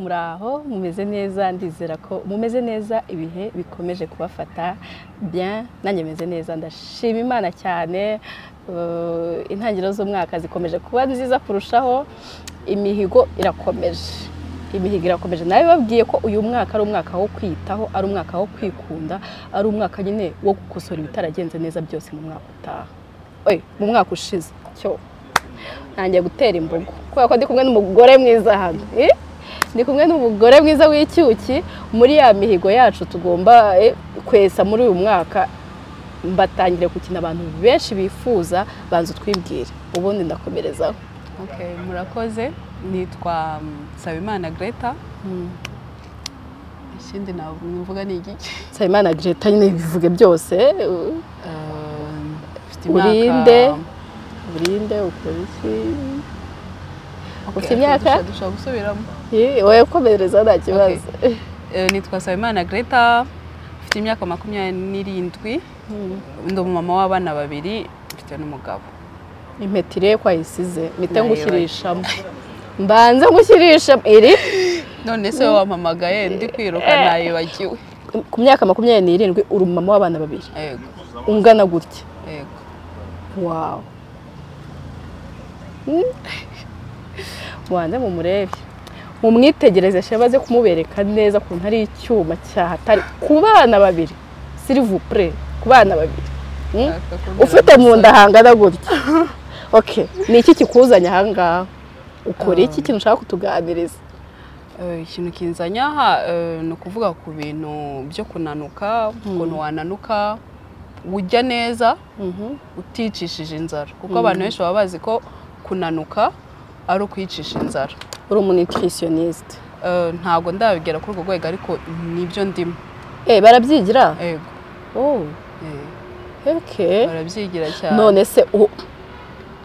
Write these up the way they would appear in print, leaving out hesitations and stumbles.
muraho mumeze neza ndizera ko mumeze neza ibihe bikomeje kubafata bien nanjye meze neza ndashima Imana cyane intangiriro z'umwaka zikomeje kuba nziza kurushaho imihigo irakomeje nawe babwiye ko uyu mwaka ari umwaka wo kwitaho ari umwaka wo kwikunda ari umwaka nyine wo gukosora ibitaragenze neza byose mu mwaka utaha mu mwaka ushize cyo nanjye gutera imbogo kubera ko ndi kumwe n'umugore mwiza hano ndi kumwe n'umugore mwiza w'icyuki muri ya mihigo yacu tugomba kwesa muri uyu mwaka mbatangire gukina abantu benshi bifuza banza twibwire ubundi ndakomerezaho. Okay, murakoze nitwa Nsabimana Greta. Ikindi navuga ni iki? Nsabimana Greta nyine bivuge byose. Urinde ukora iki? Ufite imyaka dushobora gusubiramo. Wowe komereza nta kibazo. Nitwa Nsabimana Greta, mfite imyaka 27. Ndi umumama w'abana babiri, mfite n'umugabo. Impetire kwa isize mite ngushyirishamo. Mbanze ngushyirishamo iri. None se wampamagaye ndi kwiruka nayibagiwe. Ku myaka 27 uri umumama w'abana babiri. Yego. Ungana gutya. Yego. Wow. Mwanze mu murebe. Mumwitegereze shabaze kumubereka neza ko ntari icyuma cyahatari ku bana babiri. S'il vous plaît, ku bana babiri. Ufite mu ndahangana gutya. Okay, ni iki kikuzanya hangaha? Ukora iki kintu ushaka kutuganiriza? Ikintu kinzanya aha no kuvuga ku bintu byo kunanuka, ukuntu wananuka ujya neza uticishije inzara kuko abantu benshi baba bazi ko kunanuka ari ukwicisha inzara. Uri umunutritioniste? Ntago ndabigera kuri urwo rwego ariko nibyo ndimo. Barabyigira? Yego. Okay. Barabyigira cyane. None se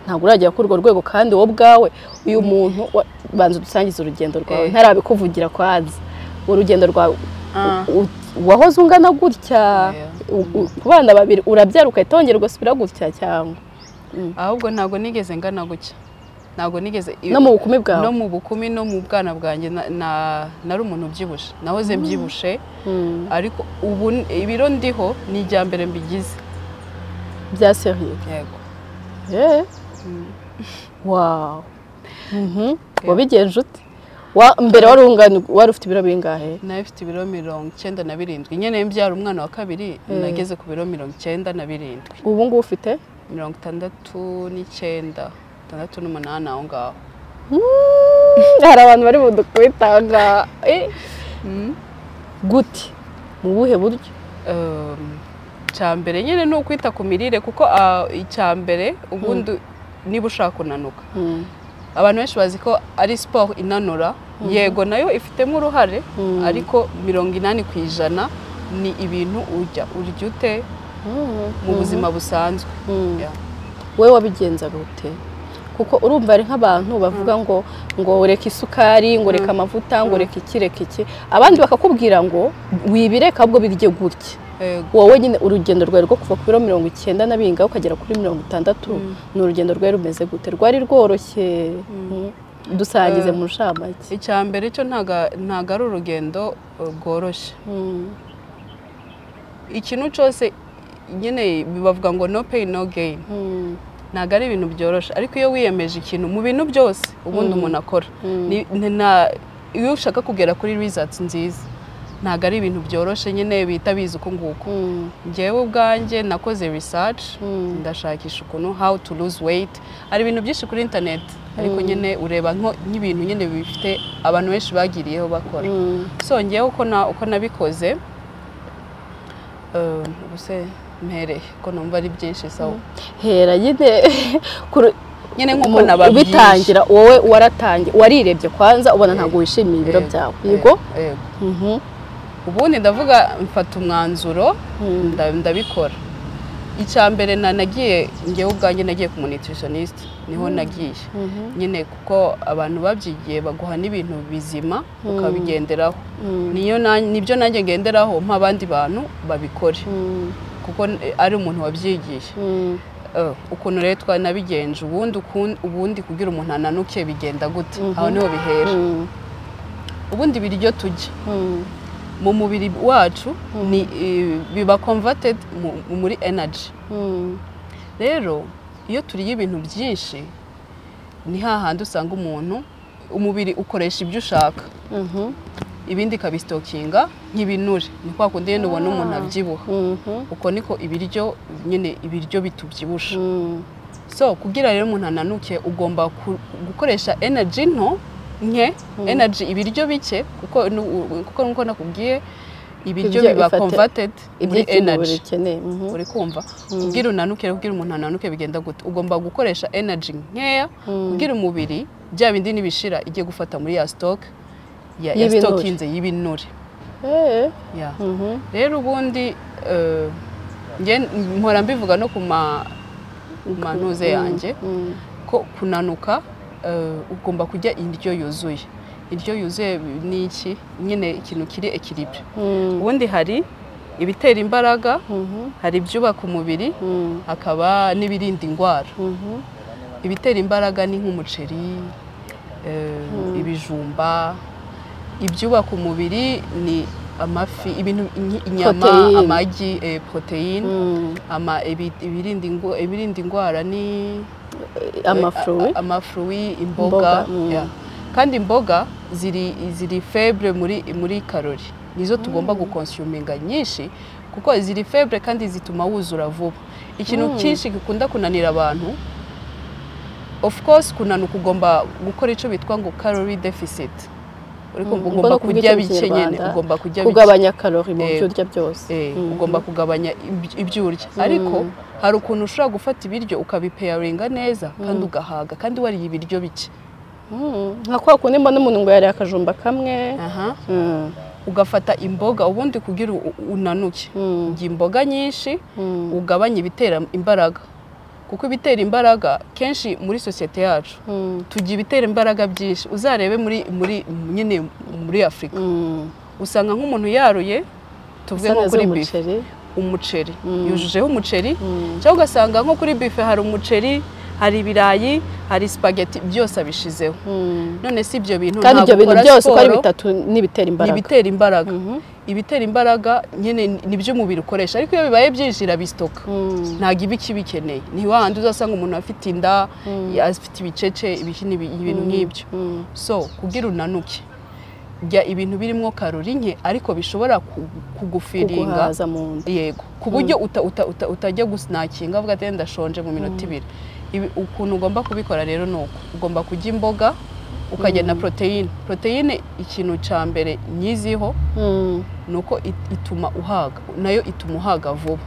ntago urajya kuri urwo rwego kandi wowe bwawe uyu muntu banza dusangiza urugendo rwawe ntarabikuvugira kwazi. Urugendo rwawe wahoze ungana gutya ku bana babiri urabyara ukahitongera ugasubira gutya cyangwa? Ahubwo ntago nigeze ngana gutya. Ntago nigeze no mu bukumi bwawe? No mu bukumi no mu bwana bwanjye nari umuntu ubyibushe. Nahoze mbyibushe ariko ubu ibiro ndiho ni ijya mbere mbigize. Bya sérieux? Yego. Wow. Wabigenje ute? Mbere wari ufite ibiro bingahe? Nawe ufite ibiro 97. Nyene mbyara umwana wa kabiri nageze ku biro 97. Ubu ngubu ufite 69, 68 aho ngaho. Hari abantu bari budukwitanga. Gute? Mu buhe buryo? Cyambere nyene no kwita ku mirire kuko icyambere ubundi niba ushaka kunanuka. Abantu benshi bazi ko ari sport inanura. Yego nayo ifitemo uruhare ariko 80% ni ibintu urya ute mu buzima busanzwe. Wewe wabigenza gute? Kuko urumva ari nk'abantu bavuga ngo reka isukari, ngo reka amavuta, ngo reka iki. Abandi bakakubwira ngo wibireka ahubwo birye gutya. Wowe nyine urugendo rwawe rwo kuva ku biro 90 na binga ukagera kuri 60 ni urugendo rwawe rumeze gute? Rwari rworoshye? Dusangize mu nshamake. Icyambere cyo ntaga ari urugendo rworoshye. Ikintu cyose nyine bibavuga ngo no pain no gain. Ntago ari ibintu byoroshye ariko iyo wiyemeje ikintu mu bintu byose ubundi umuntu akora iyo ushaka kugera kuri results nziza ntago ari ibintu byoroshye nyine bita biza uko nguko. Njyewe ubwanjye nakoze research ndashakisha ukuntu how to lose weight. Ari ibintu byinshi kuri internet ariko nyine ureba nk'ibintu nyine bifite abantu benshi bagiriyeho bakora. So njyewe uko nabikoze ubuse mpere ko numva ari byinshi sawa. Hera nyine nkuko nababwiye bitangira wowe waratangiye warirebye kwanza ubona ntago wishimiye ibiro byawe. Yego. Ubundi ndavuga mfata umwanzuro ndabikora. Icyambere nagiye ngewe ubwanjye nagiye ku nutritionist niho nagiye. Nyine kuko abantu babyigiye baguha n'ibintu bizima ukabigenderaho. Nibyo nanjye ngenderaho abandi bantu babikore. Kuko ari umuntu wabyigiye. Ukuntu rero twanabigenje ubundi kugira umuntu ananuke bigenda gute? Aho niho bihera. ubundi ibiryo turya mu mubiri wacu ni biba converted muri energy. Rero iyo turiye ibintu byinshi ni hahandi usanga umubiri ukoresha ibyo ushaka, ibindi kabistokinga nk'ibinure. Ni kwa kundi yene ubona umuntu abyibuha, uko niko ibiryo bitubyibusha. So kugira rero umuntu ananuke ugomba gukoresha energy nto nke, energy ibiryo bike, kuko nuko nakubwiye ibiryo biba converted muri energy. Uri kumva? Kugira unanuke, kugira umuntu ananuke bigenda gute? Ugomba gukoresha energy nkeya kugira umubiri bya bindi nibishira igiye gufata muri ya stock ya stockinze y'ibinure. Rero ubundi mpora mbivuga no ku manuze yanjye ko kunanuka ugomba kujya indyo yuzuye. Indyo yuzuye ni iki? Nyine ikintu kiri equilibre. Ubundi hari ibitera imbaraga, hari ibyubaka umubiri, hakaba n'ibirinda indwara. Ibitera imbaraga ni nk'umuceri, ibijumba. Ibyubaka umubiri ni amafi, ibintu inyama, amagi, proteine. Ibirinda indwara ni amafruit, imboga. Kandi imboga ziri faible muri kalori, nizo tugomba gukonsuminga nyinshi kuko ziri faible kandi zituma wuzura vuba. Ikintu cyinshi gikunda kunanira abantu, of course kunanuka ugomba gukora ico bitwa ngo calorie deficit. Ugomba kurya bike nyene, ugomba kurya kugabanya kalori mu byo urya byose. Ugomba kugabanya ibyo urya, ariko hari ukuntu ushobora gufata ibiryo ukabipairinga neza kandi ugahaga kandi wariye ibiryo bike. Nka kwa kundi mbona umuntu ngo yari akajumba kamwe, ugafata imboga ubundi kugira unanuke. Imboga nyinshi ugabanye ibitera imbaraga, kuko ibitera imbaraga kenshi muri societe yacu tugira ibitera imbaraga byinshi. Uzarebe muri Afrika usanga nk'umuntu yaruye, tuvuge nko kuri bife, umuceri yujujeho umuceri, cyangwa ugasanga nko kuri bife hari umuceri, hari ibirayi, hari spaghetti, byose abishizeho. None si ibyo bintu ntabwo ibyo bintu byose uko ari bitatu n'ibitera imbaraga. Ibitera imbaraga, ibitera imbaraga nyine nibyo umubiri ukoresha, ariko iyo bibaye byinshi irabistoka, ntabwo ibi kibikeneye. Ni wahandi uzasanga umuntu afite inda, afite ibicece, ibintu nk'ibyo. So kugira unanuke jya ibintu birimo kalori nke ariko bishobora kugufiringa, yego, ku buryo utajya gusnakinga avuga ati ndashonje mu minota 2. Ukuntu ugomba kubikora rero nuko ugomba kujya imboga, ukajya na proteine. Ikintu cya mbere nyiziho nuko ituma uhaga, nayo ituma uhaga vuba.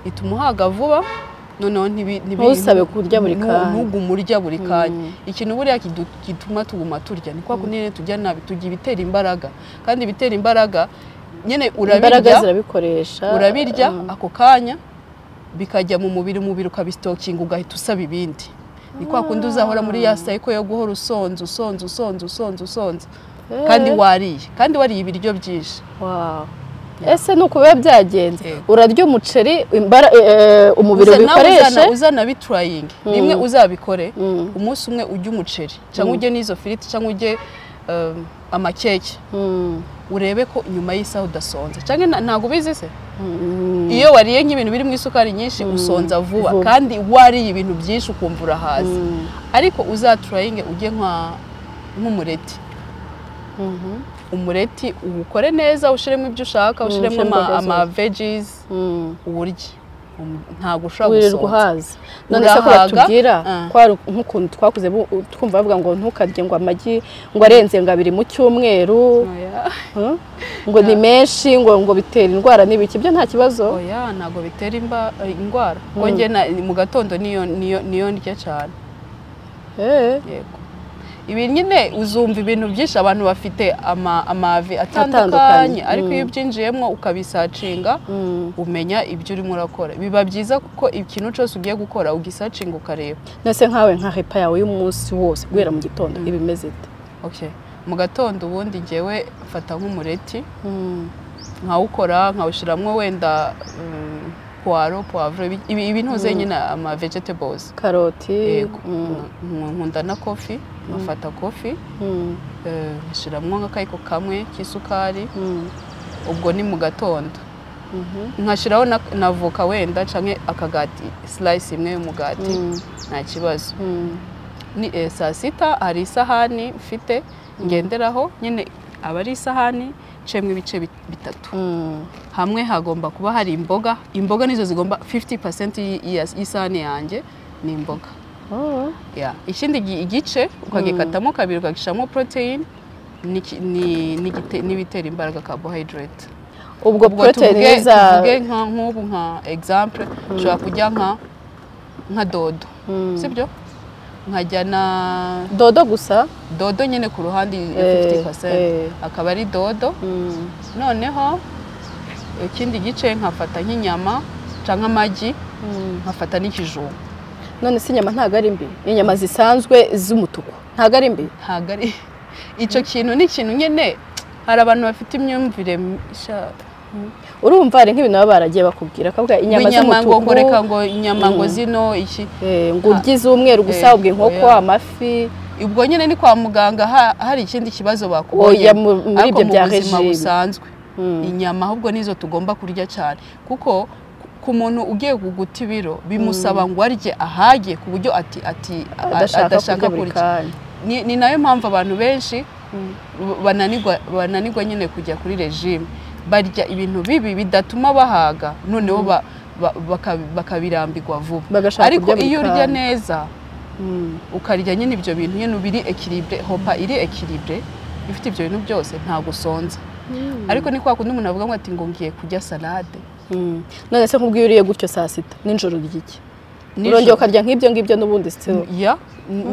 Ituma uhaga vuba, noneho ntusabe kurya buri kanya, ntugumurya buri kanya. Ikintu buriya gituma tuguma turya ni kwa kunene tujya nabi, tugira ibitera imbaraga, kandi ibitera imbaraga nyene urabirya ako kanya bikajya mu mubiri ukabistokinga, ugahita usaba ibindi. Ni kwa kundi uzahora muri ya cycle yo guhora usonza kandi wariye ibiryo byinshi. Ese nuko biba byagenze, urarya umuceri umubiri ubikoreshe, uzana bitrying rimwe uzabikore umunsi umwe ujye umuceri cyangwa ujye n'izo firiti cyangwa ujye amakeke, urebe ko nyuma y'isaha udasonza. Cyangwa ntago bizi se iyo wariye nk'ibintu biri mu isukari nyinshi usonza vuba, kandi wariye ibintu byinshi ukumva urahaze. Ariko uzatrying ujye nk'umureti, umureti uwukore neza, ushiremo ibyo ushaka, ushiremo ama veggies, uburye ntago ushobora gusonza. None se ko batubwira kwari nk'ukuntu twakuze twumva bavuga ngo ntukarye ngo amagi ngo arenze ngo 2 mu cyumweru, ngo ni menshi, ngo bitera indwara n'ibiki. Byo nta kibazo? Oya, ntago bitera indwara. Ngo nge mu gatondo niyo ndya cyane. Yego, ibi nyine uzumva ibintu byinshi abantu bafite amavi atandukanye, ariko iyo byinjiyemo ukabisacinga umenya ibyo urimo urakora. Biba byiza kuko ikintu cyose ugiye gukora ugisacinga ukareba. Nese nkawe nka repa yawe y'umunsi wose guhera mu gitondo ibimeze ite? Okay, mu gatondo ubundi ngewe mfata nk'umureti, nkawukora nkawushiramwo wenda poiro poivre ibintu zenyine ama vegetables karoti nkunda na coffee nkafata coffee nshiramo nk'akayiko kamwe k'isukari ubwo ni mu gatondo nkashiraho na voka wenda canke akagati slice imwe y'umugati nta kibazo ni saa sita hari isahani mfite ngenderaho nyine aba ari isahani cemwe ibice bitatu hamwe hagomba kuba hari imboga nizo zigomba 50% y'isahani yanjye ni imboga ikindi igice ukagikatamo kabiri ukagishamo protein n'ibitera imbaraga carbohydrate ubwo protein tuvuge nk'ubu nka example ushobora kujya nka dodo sibyo nkajya na dodo gusa dodo nyine ku ruhande 50% akaba ari dodo noneho ikindi gice nkafata nk'inyama cyangwa amagi nkafata n'ikijumba none si inyama ntago ari mbi inyama zisanzwe z'umutuku ntago ari mbi ntago ari icyo kintu ni ikintu nyine hari abantu bafite imyumvire urumva ari nk'ibintu baba baragiye bakubwira akavuga inyama z'umutuku ngo reka ngo inyama ngo zino iki ngo urye z'umweru gusa ubwo inkoko amafi ubwo nyine ni kwa muganga hari ikindi kibazo bakubonye muri ibyo bya regime busanzwe inyama ahubwo nizo tugomba kurya cyane kuko ku muntu ugiye kuguta ibiro bimusaba ngo arye ahage ku buryo adashaka kurya ni nayo mpamvu abantu benshi bananirwa nyine kujya kuri regime barya ibintu bibi bidatuma bahaga noneho bakabirambirwa vuba ariko iyo urya neza ukarya nyine ibyo bintu nyine biri equilibre hopa iri equilibre ifite ibyo bintu byose ntago usonza ariko ni kwa kundi umuntu avuga ngo ati ngo ngiye kurya salade none se nkubwiye uriye gutyo saa sita nijoro ry'iki urongeye ukarya nk'ibyo ngibyo n'ubundi still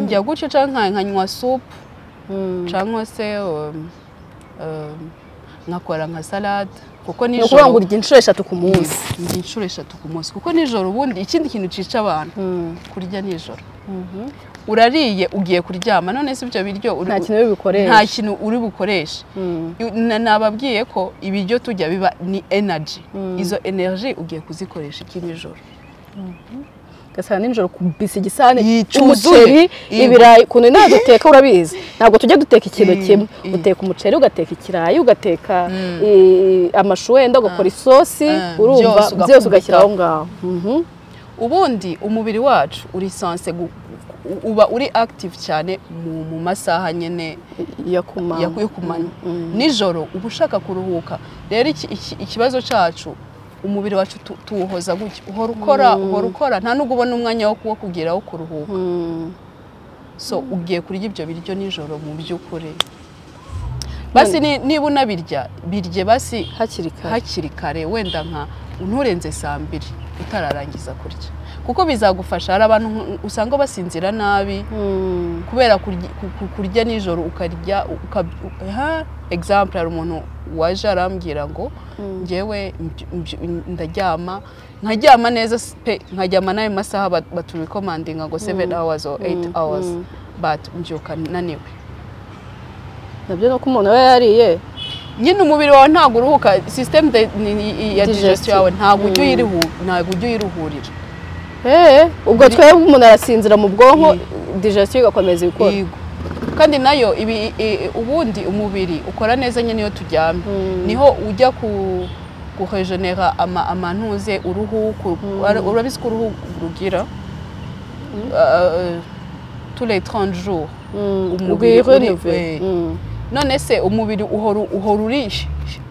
njya gutyo cyangwa nkanywa soup cyangwa se nkakora nka salade kuko nijoro ukuvuga ngo urya inshuro 3 ku munsi ndya inshuro 3 ku munsi kuko nijoro ubundi ikindi kintu cica abantu kurya nijoro urariye ugiye kuryama none se ibyo biryo nta kintu uri bukoresha nababwiye ko ibiryo tujya biba ni energy izo energy ugiye kuzikoresha iki nijoro gasana nijoro kubisa igisane umuceri ibirayi kuntu naduteka urabizi ntabwo tujya duteka ikintu kimwe uteka umuceri ugateka ikirayi ugateka amashu wenda ugakora isosi urumva byose ugashyiraho ngaho ubundi umubiri wacu uri sanse uba uri active cyane mu masaha nyene yo kumanya nijoro uba ushaka kuruhuka rero ikibazo cyacu umubiri wacu tuwuhoza gutya uhora ukora nta nubwo ubona umwanya wo kugeraho kuruhuka so ugiye kurya ibyo biryo nijoro mu by'ukuri basi niba unabirya birye basi hakiri kare wenda nka nturenze saa 2 utararangiza kurya kuko bizagufasha hari abantu usanga basinzira nabi kubera kurya nijoro ukarya example hari umuntu waje arambwira ngo ngewe ndaryama nkaryama neza nkaryama nayo masaha baturecommendinga ngo 7 hours or 8 hours but mbyuka naniwe nabyo no kumuntu we yariye nyine umubiri wawe ntago uruhuka system ya digestion yawe ntago ujye uyiruhurira ubwo twebwe umuntu arasinzira mu bwonko digestion igakomeza ikora kandi nayo ubundi umubiri ukora neza nyine iyo turyamye niho ujya kuregenera amantuze uruhu urabizi ko uruhu rugira tous les 30 jours umubiri none se umubiri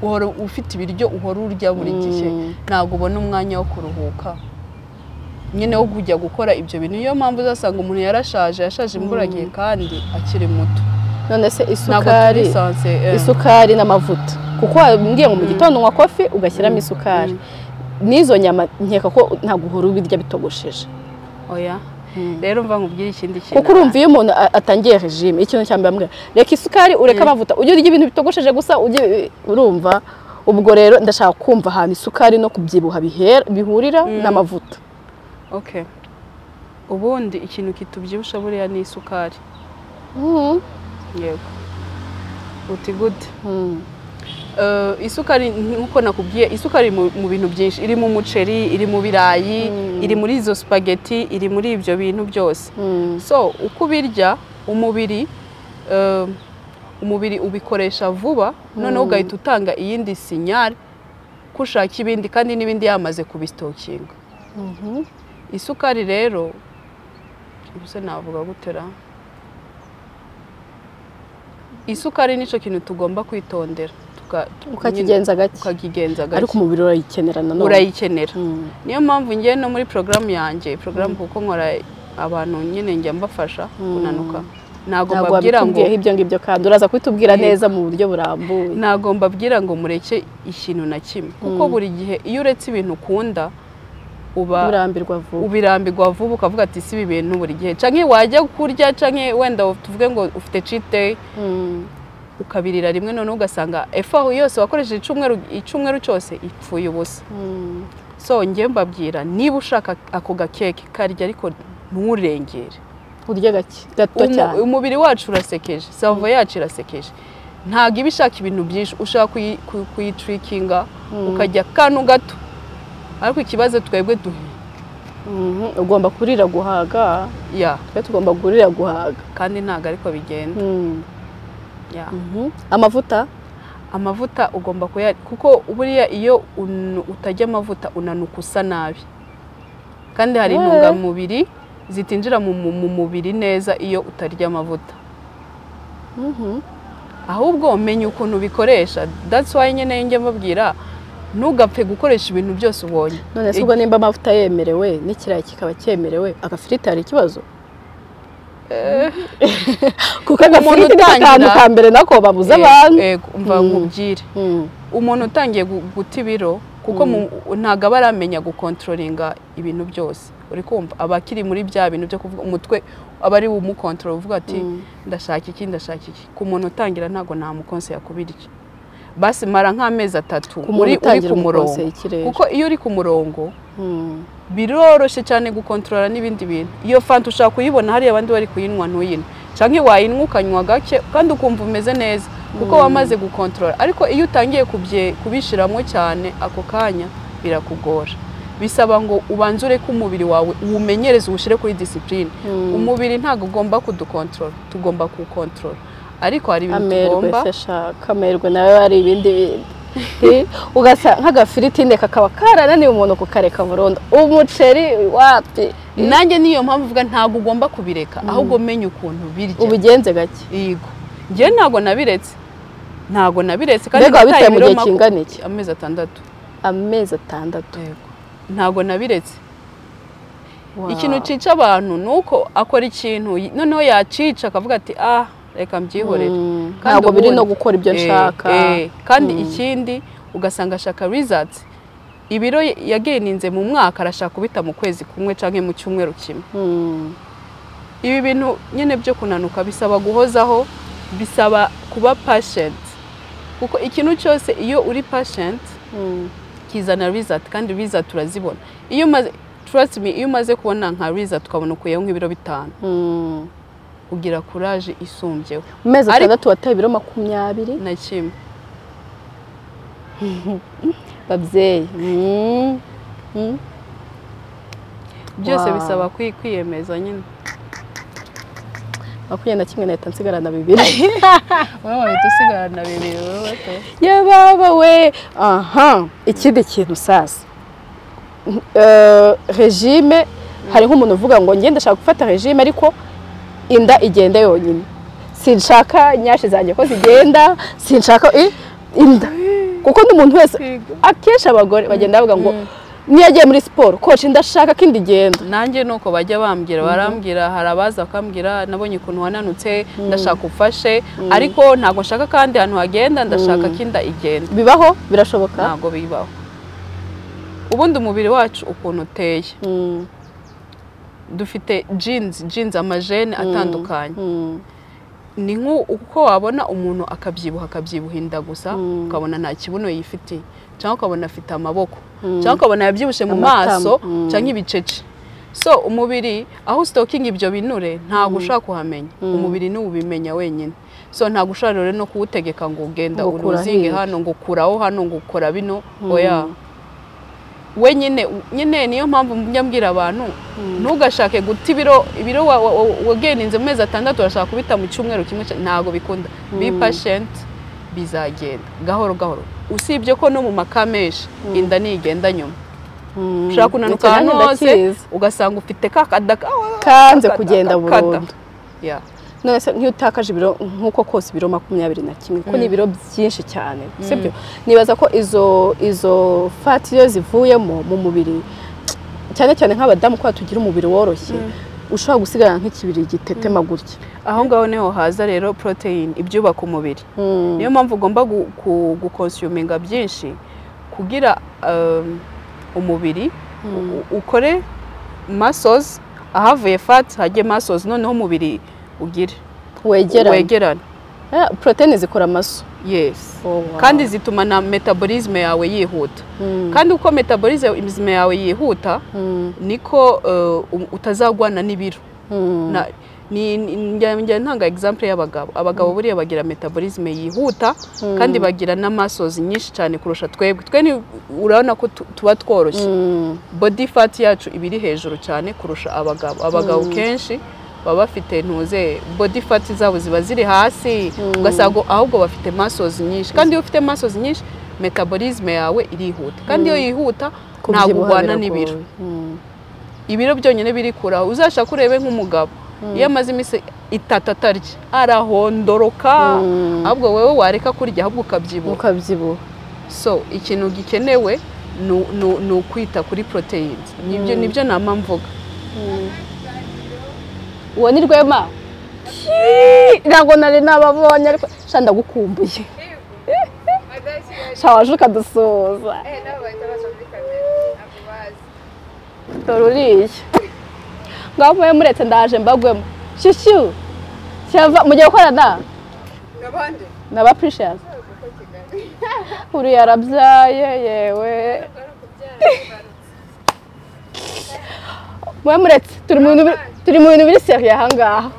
uhora ufite ibiryo uhora urya buri gihe ntabwo ubona umwanya wo kuruhuka nyine wo kujya gukora ibyo bintu niyo mpamvu uzasanga umuntu yashaje imburagihe kandi akiri muto none se isukari n'amavuta kuko mbwiye ngo mu gitondo unywa kofi ugashyiramo isukari n'izo nyama nkeka ko ntabwo uhora ubirya bitogosheje oya rero mva nkubwira ikindi kintu kuko urumva iyo umuntu atangiye regime ikintu cyambere mbwira reka isukari ureka amavuta ujye urya ibintu bitogosheje gusa urumva ubwo rero ndashaka kumva ahantu isukari no kubyibuha bihurira n'amavuta okay ubundi ikintu kitubyibusha buriya ni isukari yego uti good isukari nkuko nakubwiye isukari mu bintu byinshi iri mu muceri iri mu birayi iri muri izo spaghetti iri muri ibyo bintu byose so uko birya umubiri ubikoresha vuba noneho ugahita utanga iyindi sinyari kushaka ibindi kandi n'ibindi yamaze kubisitokinga isukari rero ubuse navuga gutera isukari nico kintu tugomba kwitondera ukakigenza gake ariko umubiri urayikenera nanone urayikenera niyo mpamvu ngiye no muri programu yanjye kuko nkora abantu nyine njya mbafasha kunanuka ntago mbabwira ngo ibyo ngibyo kandi uraza kwitubwira neza mu buryo burambuye ntago mbabwira ngo mureke ikintu na kimwe kuko buri gihe iyo uretse ibintu ukunda ubirambirwa vuba ukavuga ati si ibi bintu buri gihe canke wajya kurya canke wenda tuvuge ngo ufite cheat day ukabirira rimwe none ugasanga efaho yose wakoresheje icumweru cyose ipfuye ubusa so ngiye mbabwira niba ushaka ako gakeke karya ariko nturengere urya gato cyane umubiri wacu urasekeje savo yacu irasekeje ntago ibishaka ibintu byinshi ushaka kuyitrikinga ukajya kanu gato ariko ikibazo twebwe ugomba kurira guhaga twe tugomba kurira guhaga kandi ntago ariko bigenda amavuta ugomba kuko buriya iyo utajya amavuta unanuka usa nabi kandi hari intungamubiri zitinjira mu mubiri neza iyo utarya amavuta ahubwo umenya ukuntu bikoresha that's why nyine njye mbabwira ntugapfe gukoresha ibintu byose ubonye none se ubwo nimba amavuta yemerewe n'ikirayi kikaba cyemerewe agafiriti hari ikibazo kuko agafiriti ni akantu ka mbere nako babuza abantu umva nkubwire umuntu utangiye guta ibiro kuko ntago aba aramenya gukontrolinga ibintu byose uri kumva abakiri muri bya bintu byo kuvuga umutwe aba ari umukontrol uvuga ati ndashaka iki ku muntu utangira ntago namukonseya kubirya basi mara nk'amezi 3 uri ku murongo kuko iyo uri ku murongo biroroshye cyane gukontrola n'ibindi bintu iyo fanta ushaka kuyibona hari abandi bari kuyinywa ntuyine canke wayinywa ukanywa gake kandi ukumva umeze neza kuko wamaze gukontrola ariko iyo utangiye kubishiramo cyane ako kanya birakugora bisaba ngo ubanzure ko umubiri wawe umenyereze ubushire kuri discipline umubiri ntago ugomba kudukontrola tugomba kukontrola ariko hari ibintu tugomba kamerwe nawe hari ibindi ugasa nk'agafiriti ndeka kaba karananiye umuntu kukareka burundu umuceri wapi nanjye niyo mpamvu uvuga ntago ugomba kubireka ahubwo menya ukuntu birya ubigenze gake yego ngiye ntago nabiretse kandi bitaye mu gihe kingana iki amezi 6 yego ntago nabiretse ikintu cica abantu nuko akora ikintu noneho yacica akavuga ati reka mbyihorere ntabwo biri no gukora ibyo nshaka kandi ikindi ugasanga ashaka results ibiro yageninze mu mwaka arashaka kubita mu kwezi kumwe canke mu cyumweru kimwe ibi bintu nyene byo kunanuka bisaba guhozaho bisaba kuba patient kuko ikintu cyose iyo uri patient kizana result kandi result turazibona iyo trust me iyo umaze kubona nka result ukabona ukuyeho nk'ibiro 5 ugira courage isumbyeho mezi 6 wataye ibiro 20 na kimwe babyeyi byose bisaba kwiyemeza nyine 21 leta nsigarana 2 wowe tusigarana 2 wowe ye baba we ikindi kintu sasa regime hari nk'umuntu uvuga ngo ngende ndashaka gufata regime ariko inda igenda yonyine sinshaka nyashi zanjye ko zigenda sinshaka inda kuko n'umuntu wese akesha abagore bagenda bavuga ngo niyagiye muri siporo coach ndashaka kindi genda nanjye nuko bajya bambwira barambwira harabaza akambwira nabonye ukuntu wananutse ndashaka ufashe ariko ntago nshaka kandi ahantu hagenda ndashaka kinda igenda bibaho birashoboka ntago bibaho ubundi umubiri wacu ukuntu uteye dufite genes amajene atandukanye ni uko wabona umuntu akabyibuha inda gusa ukabona nta kibuno yifitiye cyangwa ukabona afite amaboko cyangwa ukabona yabyibushe mu maso cyangwa ibicece so umubiri aho stoking ibyo binure ntago ushaka kuhamenya umubiri ni ubimenya wenyine so ntago ushaka rero no kuwutegeka ngo ugenda uruzinge hano ngo kuraho hano ngo ukora bino oya wenyine nyine niyo mpamvu mbwira abantu ntugashake guta ibiro wageninze mu mezi 6 urashaka kubita mu cyumweru kimwe ntago bikunda be patient bizagenda gahoro gahoro usibye ko no mu makameshi inda nigenda nyuma ushaka kunanuka hano hose ugasanga ufite kakadaka kanze kugenda burundu yeah none se ntutakaje ibiro nkuko kose ibiro 21 ko ni ibiro byinshi cyane sibyo nibaza ko izo fat yo zivuyemo mu mubiri cyane cyane nk'abadamu ko tugira umubiri woroshye ushobora gusigara nk'ikibiri gitetema gutya aho ngaho neho haza rero protein ibyubaka umubiri niyo mpamvu ugomba gukonsuminga byinshi kugira umubiri ukore muscles ahavuye fat hajye muscles noneho umubiri ugire wegerana protein zikora amaso yes kandi zituma na metabolism yawe yihuta kandi uko metabolism yawe yihuta niko utazagwana n'ibiro njya ntanga example y'abagabo buriya bagira metabolism yihuta kandi bagira na muscles nyinshi cyane kurusha twebwe urabona ko tuba tworoshye body fat yacu ibiri hejuru cyane kurusha abagabo kenshi baba bafite ntuze body fat zabo ziba ziri hasi ugasanga ahubwo bafite muscles nyinshi kandi iyo ufite muscles nyinshi metabolism yawe irihuta kandi iyo yihuta ntabwo ugwana n'ibiro ibiro byonyine biri kuraho uzashaka urebe nk'umugabo iyo amaze iminsi 3 atarya arahondoroka ahubwo wewe wareka kurya ahubwo ukabyibuha so ikintu gikenewe ni ukwita kuri proteins nibyo nama mvuga uwo ni Rwema ntabwo nari nababonye ariko shanda gukumbuye shawaje ukadusoza toruriye ngaho mwe muretse ndaje mbagwemo shushu cyava mugiye gukorana nabande naba Precious uri yarabyaye yewe mwe muretse turi mu bintu biri serious ahangaha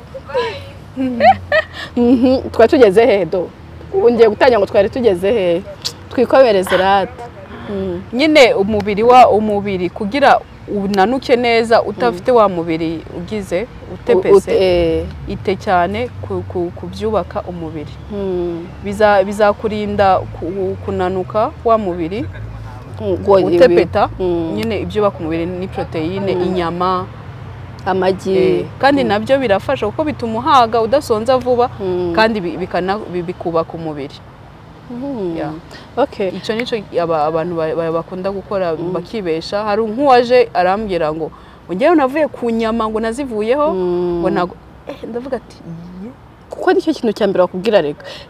twari tugeze he do ubu ngiye gutanya ngo twari tugeze he twikomereze rata nyine umubiri kugira unanuke neza utafite wa mubiri ugize utepese ite cyane kubyubaka umubiri bizakurinda kunanuka wa mubiri utepeta nyine ibyubaka umubiri ni proteine inyama amagi kandi nabyo birafasha kuko bituma uhaga udasonza vuba kandi bikubaka umubiri okay icyo nico abantu bakunda gukora bakibesha hari nk'uwaje arambwira ngo ngewe navuye ku nyama ngo nazivuyeho ngo nago ndavuga ati kuko nicyo kintu cya mbere bakubwira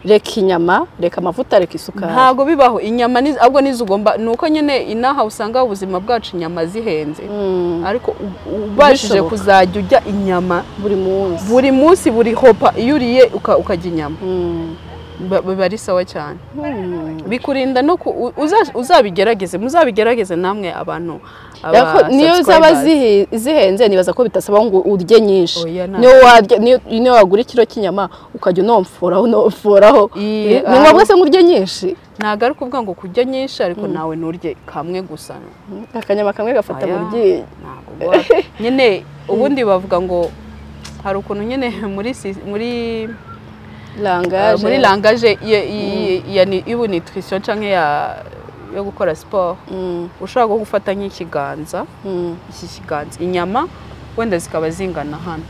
reka inyama reka amavuta reka isukari ntago bibaho inyama ahubwo nizugomba nuko nyine inaha usanga ubuzima bwacu inyama zihenze ariko ubashije kuzajya ujya inyama buri munsi buri hopa iyo uriye ukajya inyama biba ari sawa cyane bikurinda no muzabigerageze namwe abantu niyo zaba zihenze nibaza ko bitasaba ngo urye nyinshi niyo wagura ikiro cy'inyama ukajya unomforaho ni ngombwa se ngurye nyinshi ntago ari kuvuga ngo kurya nyinshi ariko nawe nurye kamwe gusa akanyama kamwe gafata mu ryinyo nyine ubundi bavuga ngo hari ukuntu nyine muri langage ya nutrition canke yo gukora sport ushobora gufata nk'ikiganza iki kiganza inyama wenda zikaba zingana hano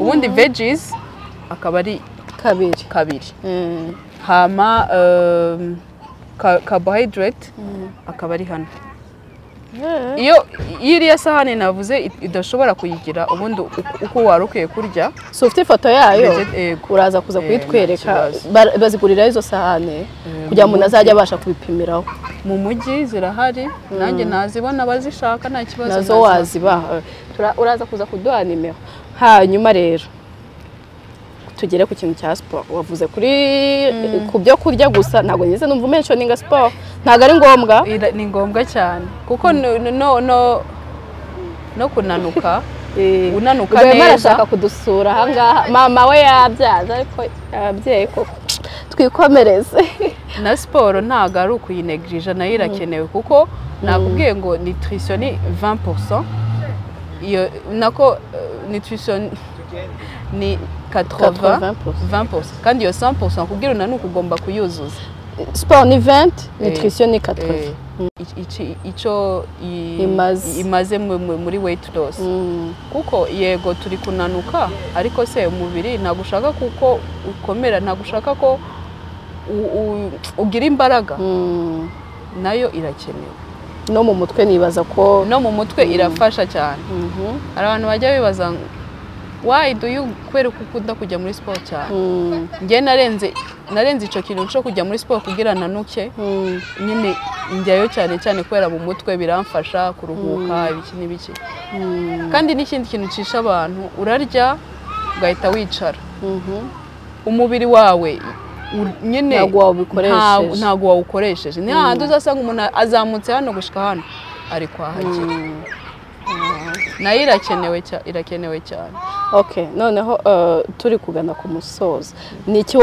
ubundi veggies akaba ari kabiri hama carbohydrate akaba ari hano iyo iriya sahani navuze idashobora kuyigira ubundi uko warukwiye kurya so ufite ifoto yayo uraza kuza kuyitwereka bazigurira izo sahani kugira ngo nazajya abasha kubipimiraho mu mujyi zirahari nanjye nazibona bazishaka nta kibazo nazo wazibaha uraza kuza kuduha nimero hanyuma rero tugere ku kintu cya sport wavuze kuri ku byo kurya gusa ntago nyize numva mentioning sport ntago ari ngombwa ni ngombwa cyane kuko no kunanuka unanuka neza neza. kudusura ahangaha mama we yabyaza ariko ababyeyi koko twikomereze. Na siporo ntago ari ukuyinegirija nayo irakenewe kuko nakubwiye ngo nutrition ni 20%, iyo nako nutrition ni 20% kandi iyo 100% kugira unanuka ugomba kuyuzuza. Sport ni 20, nutrition ni 80. Icyo imaze muri weight loss. Kuko yego turi kunanuka ariko se umubiri nagushaka kuko ukomera, nagushaka ko ugira imbaraga, nayo irakenewe. No mu mutwe nibaza ko no mu mutwe irafasha cyane. Hari abantu bajya bibaza why do you kwera ukunda kujya muri sport cyane? Nge narenze ico kintu cyo kujya muri sport kugira nanuke. Nyine njyayo cyane kwera mu mutwe biramfasha kuruhuka ibiki n'ibiki. Kandi n'ikindi kintu cisha abantu urarya ugahita wicara. Umubiri wawe nyine ntago wawukoresheje. Ni handi uzasanga umuntu azamutse hano gushika hano ariko ahagira. Nayo irakenewe cyane. Okay, noneho turi kugana ku musozo. Niki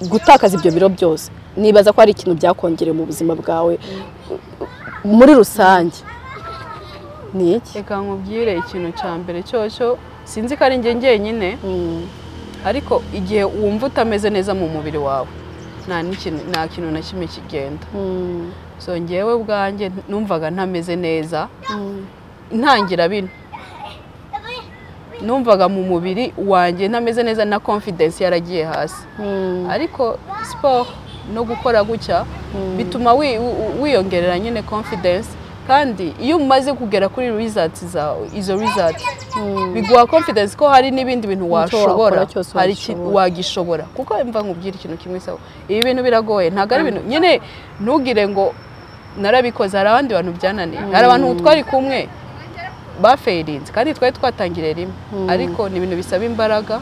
gutakaza ibyo biro byose nibaza ko ari ikintu byakongereye mu buzima bwawe muri rusange. Niki? Reka nkubwire ikintu cya mbere cyo sinzi ko ari njye nyine. Ariko igihe wumva utameze neza mu mubiri wawe nta kintu na kimwe kigenda. So ngewe ubwanjye numvaga ntameze neza. Ntangira bino numvaga mu mubiri wanjye ntameze neza na confidence yaragiye hasi. Ariko sport no gukora gutya bituma wiyongerera nyine confidence, kandi iyo umaze kugera kuri results zawe izo results biguha confidence ko hari n'ibindi bintu washobora, hari wagishobora. Kuko imva nkubwira ikintu kimwe sawa, ibi bintu biragoye, ntago ari ibintu nyine ntugire ngo narabikoze. Hari abandi bantu byananiye, hari abantu twari kumwe bafeirinze kandi twari twatangire rimwe. Ariko ni ibintu bisaba imbaraga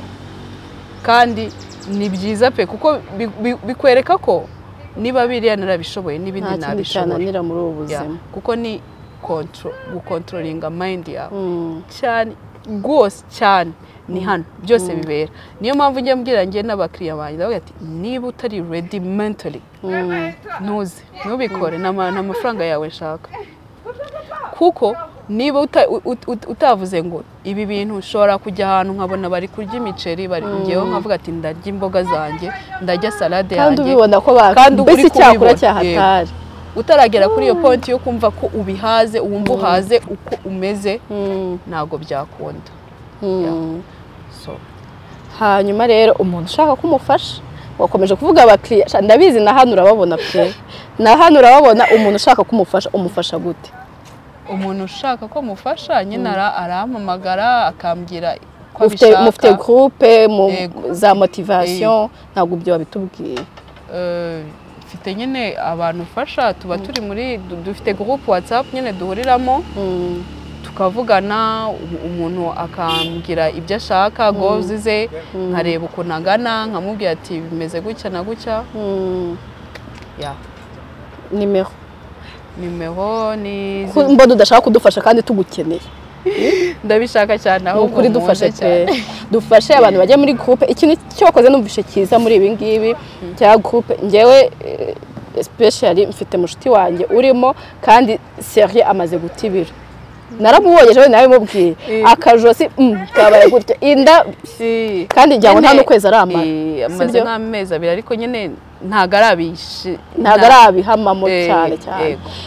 kandi ni byiza pe, kuko bikwereka ko niba biriya narabishoboye n'ibindi nabishoboye muri ubu buzima. Kuko ni gukontrolinga mind yawe cyane rwose cyane. Ni hano byose bibera. Niyo mpamvu njye mbwira njye n'abakiriya banjye ndavuga ati niba utari ready mentally ntubikore, n'amafaranga yawe nshaka. Kuko niba utavuze ngo ibi bintu ushobora kujya ahantu nkabona bari kurya imiceri, bari ngewe nkavuga ati ndarya imboga zanjye, ndarya salade yanjye, kandi ubibona ko mbese icyakura cyahatari utaragera kuri iyo point yo kumva ko ubihaze, wumva uhaze uko umeze, ntago byakunda. Hanyuma rero umuntu ushaka kumufasha wakomeje kuvuga abakiriya, ndabizi na hano urababona pe, na hano urababona. Umuntu ushaka kumufasha umufasha gute? Umuntu ushaka ko mufasha nyine arampamagara akambwira ko abishaka. Mufite groupe za motivation? Ntabwo byo babitubwiye. Mfite nyine abantu ufasha, tuba turi muri dufite groupe WhatsApp nyine duhuriramo tukavugana, umuntu akambwira ibyo ashaka, goals ze, nkareba ukuntu angana, nkamubwira ati bimeze gutya na gutya. Nimero ni mbona udashaka kudufasha kandi tugukeneye. Ndabishaka cyane aho kuri dufashe cyane. Dufashe abantu bajya muri groupe. Ikintu cyokoze numvishe kiza muri ibi ngibi cya groupe, ngewe especially mfite mushiti wanjye urimo kandi sérieux amaze gutibira. Naramubonye je nawe mubwiye akajosi kabaye gutya inda kandi njya ngo nta n'ukwezi aramara. Amaze nk'amezi abiri ariko nyine ntago arabihamamo cyane.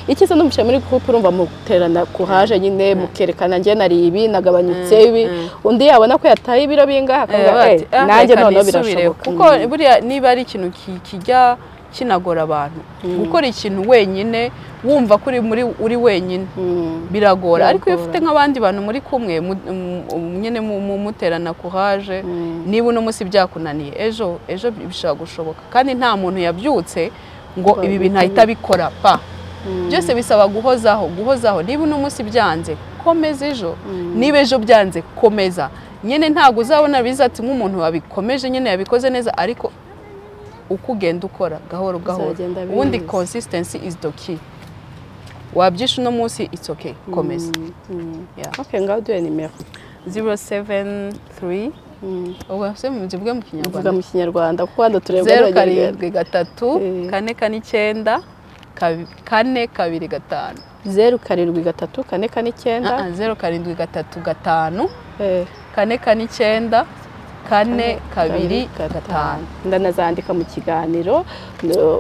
Ikiza numvishe muri groupe urumva muterana courage nyine mukerekana njye nari ibi nagabanyutse ibi, undi yabona ko yataye ibiro bingaha akavuga nanjye none birashoboka. Kuko buriya niba ari ikintu kijya kinagora abantu gukora ikintu wenyine wumva kuri uri wenyine biragora. Ariko iyo ufite nk'abandi bantu muri kumwe nyine muterana courage, niba uno munsi byakunaniye ejo bishobora gushoboka. Kandi nta muntu yabyutse ngo ibi bintu ahita bikora pa. Byose bisaba guhozaho. Niba uno munsi byanze komeza ejo, niba ejo byanze komeza. Nyine ntago uzabona bizati nk'umuntu wabikomeje nyine yabikoze neza, ariko uko ugenda ukora gahoro. Ubundi consistency is the key. wabyishe uno munsi it's okay komeza. Okay, ngaho duhe nimero 073 ubwo se muzivuge mu Kinyarwanda. Vuga mu Kinyarwanda kuko hano turebwa 073 kane kane 9 kane kabiri 5 073 kane kane 9 073 kane kane 9 kane kabiri 5. Ndanazandika mu kiganiro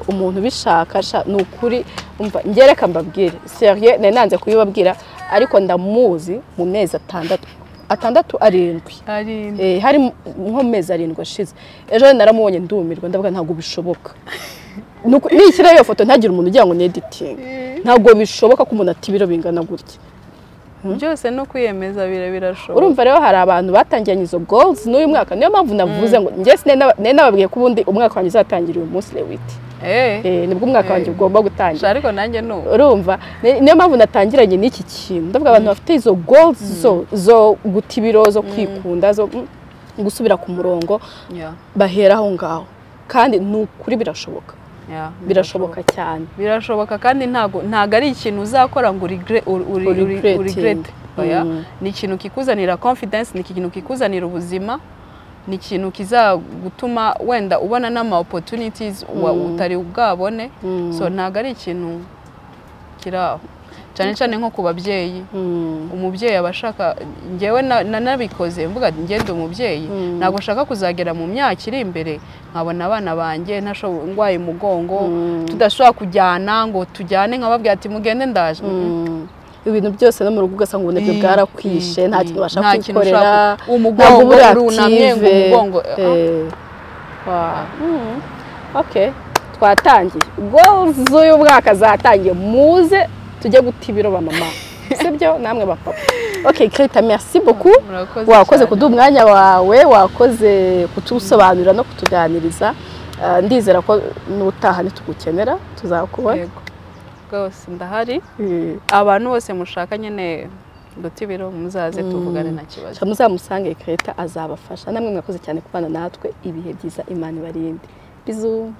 umuntu bishaka nukuri umva ngereka mbabwire serieux nananze kuyibabwira ariko ndamuzi mu mezi 6 arindwi hari nko mezi 7 ashize ejo naramubonye ndumirwa ndavuga ntabwo bishoboka nishyira iyo foto ntagira umuntu ugira ngo ni editing ntabwo bishoboka ko umuntu ati ibiro bingana gutya byose no kwiyemeza birashoboka. Urumva rero hari abantu batangiranye izo goals n'uyu mwaka niyo mpamvu navuze ngo njye nababwiye ko ubundi umwaka wanjye uzatangira uyu munsi lewiti nibwo umwaka wanjye ugomba gutangira ariko nanjye no urumva niyo mpamvu natangiranye n'iki kintu ndavuga abantu bafite izo goals zo guta ibiro zo kwikunda zo gusubira ku murongo bahera aho ngaho kandi n'ukuri birashoboka. Birashoboka cyane birashoboka kandi ntago ari ikintu uzakora ngo regret ni ikintu kikuzanira confidence ni ikintu kikuzanira ubuzima ni ikintu kizagutuma wenda ubona n'ama opportunities utari ubwabone so ntago ari ikintu kiraho cyane cyane nko ku babyeyi umubyeyi abashaka ngewe nanabikoze mvuga ngende umubyeyi ntago shaka kuzagera mu myaka iri imbere nkabona abana banjye ndwaye umugongo tudashobora kujyana ngo tujyane nkababwira ati mugende ndaje ibintu byose no mu rugo ugasanga ubunebwe bwarakwishe nta kintu bashaka kwikorera umugongo urunamye umugongo okay twatangiye goals z'uyu mwaka zatangiye muze tujye guta ibiro ba mama sibyo namwe ba papa. Okay Krita merci beaucoup wakoze kuduha umwanya wawe wakoze kutusobanurira no kutuganiriza ndizera ko n'utaha nitugukenera tuzakubona rwose ndahari abantu bose mushaka nyene duta ibiro muzaze tuvugane na kibazo muzamusange Krita azabafasha namwe mwakoze cyane kubana natwe ibihe byiza Imana ibarinde bizu.